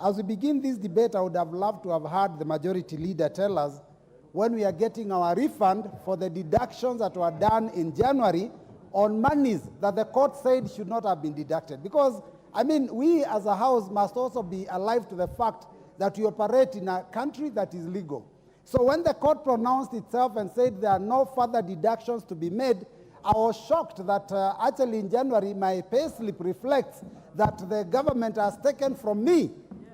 As we begin this debate, I would have loved to have heard the majority leader tell us when we are getting our refund for the deductions that were done in January on monies that the court said should not have been deducted. Because, I mean, we as a house must also be alive to the fact that we operate in a country that is legal. So when the court pronounced itself and said there are no further deductions to be made, I was shocked that actually in January my pay slip reflects that the government has taken from me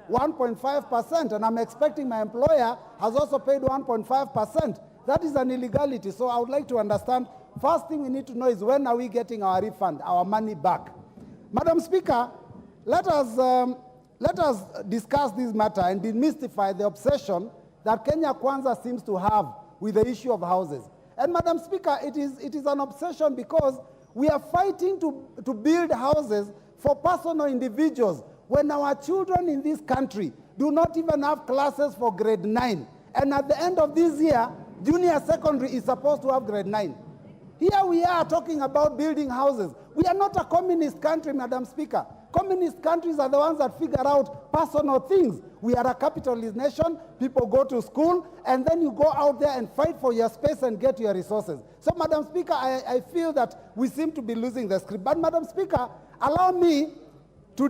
1.5%, and I'm expecting my employer has also paid 1.5%. That is an illegality. So I would like to understand, first thing we need to know is when are we getting our refund, our money back? Madam Speaker, let us discuss this matter and demystify the obsession that Kenya Kwanza seems to have with the issue of houses. And Madam Speaker, it is an obsession because we are fighting to build houses for personal individuals when our children in this country do not even have classes for grade 9. And at the end of this year, junior secondary is supposed to have grade 9. Here we are talking about building houses. We are not a communist country, Madam Speaker. Communist countries are the ones that figure out personal things. We are a capitalist nation. People go to school, and then you go out there and fight for your space and get your resources. So, Madam Speaker, I feel that we seem to be losing the script. But, Madam Speaker, allow me to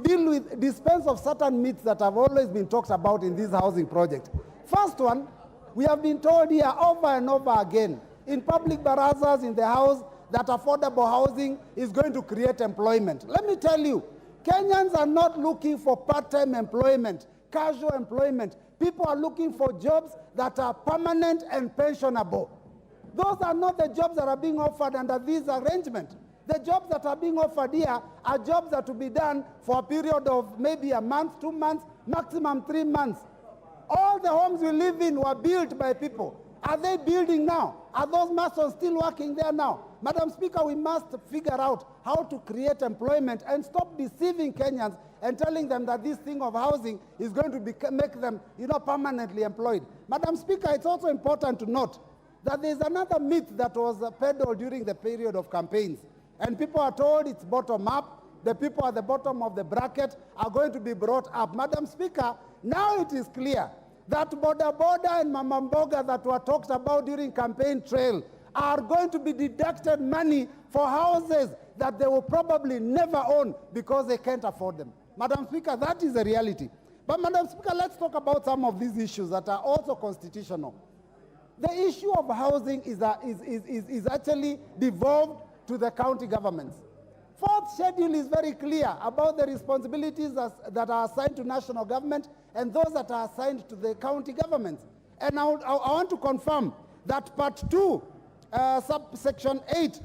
dispense of certain myths that have always been talked about in this housing project. First one, we have been told here over and over again in public barazas in the House that affordable housing is going to create employment. Let me tell you, Kenyans are not looking for part-time employment, casual employment. People are looking for jobs that are permanent and pensionable. Those are not the jobs that are being offered under this arrangement. The jobs that are being offered here are jobs that will be done for a period of maybe a month, 2 months, maximum 3 months. All the homes we live in were built by people. Are they building now? Are those masons still working there now? Madam Speaker, we must figure out how to create employment and stop deceiving Kenyans and telling them that this thing of housing is going to make them, permanently employed. Madam Speaker, it's also important to note that there's another myth that was peddled during the period of campaigns. And people are told it's bottom up. The people at the bottom of the bracket are going to be brought up. Madam Speaker, now it is clear that Boda Boda and Mama Mboga that were talked about during campaign trail are going to be deducted money for houses that they will probably never own because they can't afford them. Madam Speaker, that is the reality. But Madam Speaker, let's talk about some of these issues that are also constitutional. The issue of housing is actually devolved to the county governments. Fourth schedule is very clear about the responsibilities that are assigned to national government and those that are assigned to the county governments. And I want to confirm that part 2, subsection 8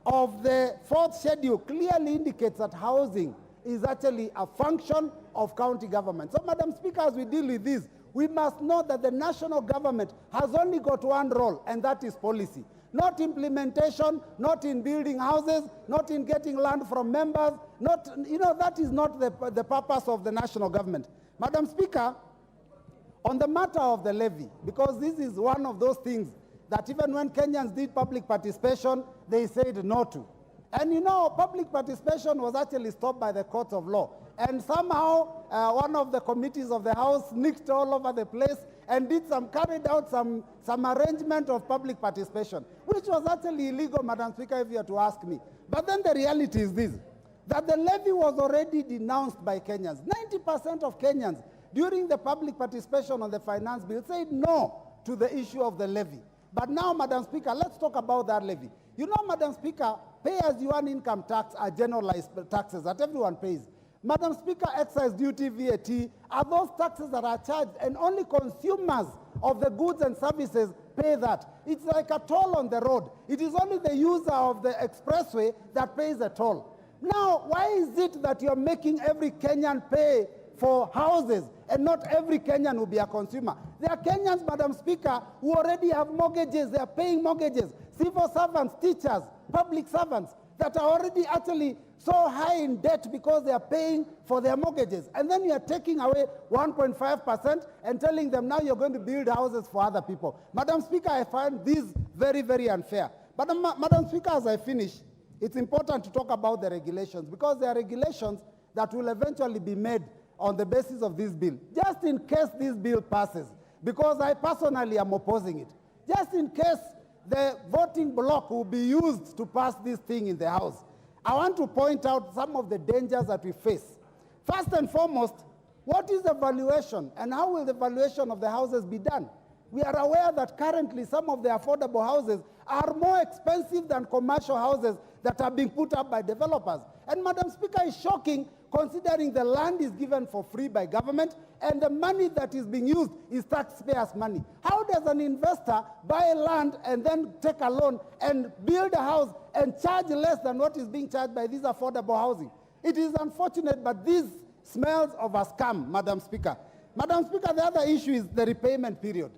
of the fourth schedule clearly indicates that housing is actually a function of county government. So, Madam Speaker, as we deal with this, we must know that the national government has only got one role, and that is policy. Not implementation, not in building houses, not in getting land from members, that is not the purpose of the national government. Madam Speaker, on the matter of the levy, because this is one of those things that even when Kenyans did public participation, they said no to. And public participation was actually stopped by the courts of law. And somehow, one of the committees of the House sneaked all over the place and carried out some arrangement of public participation, which was actually illegal, Madam Speaker, if you are to ask me. But then the reality is this, that the levy was already denounced by Kenyans. 90% of Kenyans, during the public participation on the finance bill, said no to the issue of the levy. But now, Madam Speaker, let's talk about that levy. Madam Speaker, pay-as-you-earn income tax are generalized taxes that everyone pays. Madam Speaker, excise duty, VAT, are those taxes that are charged, and only consumers of the goods and services pay that. It's like a toll on the road. It is only the user of the expressway that pays the toll. Now, why is it that you're making every Kenyan pay for houses and not every Kenyan will be a consumer? There are Kenyans, Madam Speaker, who already have mortgages. They are paying mortgages. Civil servants, teachers, public servants that are already actually so high in debt because they are paying for their mortgages. And then you are taking away 1.5% and telling them now you're going to build houses for other people. Madam Speaker, I find this very, very unfair. But Madam Speaker, as I finish, it's important to talk about the regulations because there are regulations that will eventually be made on the basis of this bill, just in case this bill passes, because I personally am opposing it, just in case the voting block will be used to pass this thing in the House, I want to point out some of the dangers that we face. First and foremost, what is the valuation and how will the valuation of the houses be done? We are aware that currently some of the affordable houses are more expensive than commercial houses that are being put up by developers. And Madam Speaker, is shocking considering the land is given for free by government and the money that is being used is taxpayers' money. How does an investor buy land and then take a loan and build a house and charge less than what is being charged by this affordable housing? It is unfortunate, but this smells of a scam, Madam Speaker. Madam Speaker, the other issue is the repayment period.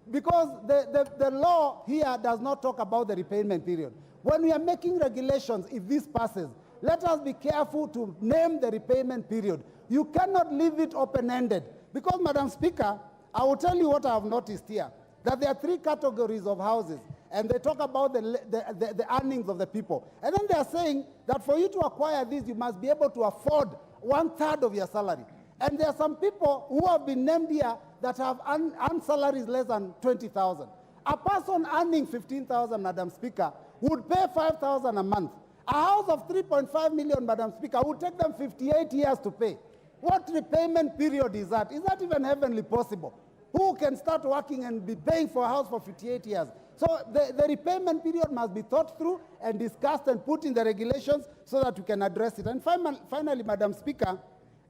Because the law here does not talk about the repayment period. When we are making regulations, if this passes, let us be careful to name the repayment period. You cannot leave it open-ended. Because, Madam Speaker, I will tell you what I have noticed here, that there are 3 categories of houses, and they talk about the earnings of the people. And then they are saying that for you to acquire this, you must be able to afford 1/3 of your salary. And there are some people who have been named here that have earned salaries less than 20,000. A person earning 15,000, Madam Speaker, would pay 5,000 a month. A house of 3.5 million, Madam Speaker, would take them 58 years to pay. What repayment period is that? Is that even heavenly possible? Who can start working and be paying for a house for 58 years? So the repayment period must be thought through and discussed and put in the regulations so that we can address it. And finally, Madam Speaker,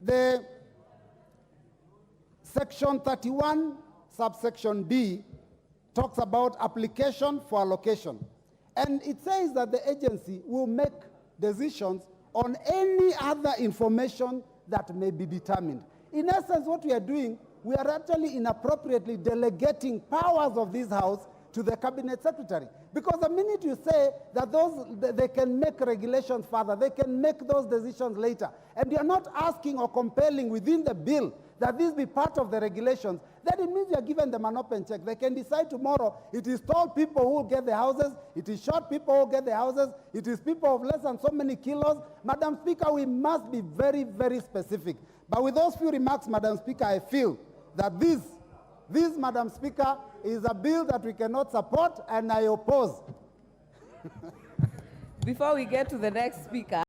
the Section 31, subsection D, talks about application for allocation. And it says that the agency will make decisions on any other information that may be determined. In essence, what we are doing, we are actually inappropriately delegating powers of this House to the Cabinet Secretary. Because the minute you say that they can make regulations further, they can make those decisions later, and you're not asking or compelling within the bill that this be part of the regulations, then it means you're giving them an open check. They can decide tomorrow it is tall people who will get the houses, it is short people who will get the houses, it is people of less than so many kilos. Madam Speaker, we must be very, very specific. But with those few remarks, Madam Speaker, I feel that this, Madam Speaker, is a bill that we cannot support, and I oppose. Before we get to the next speaker,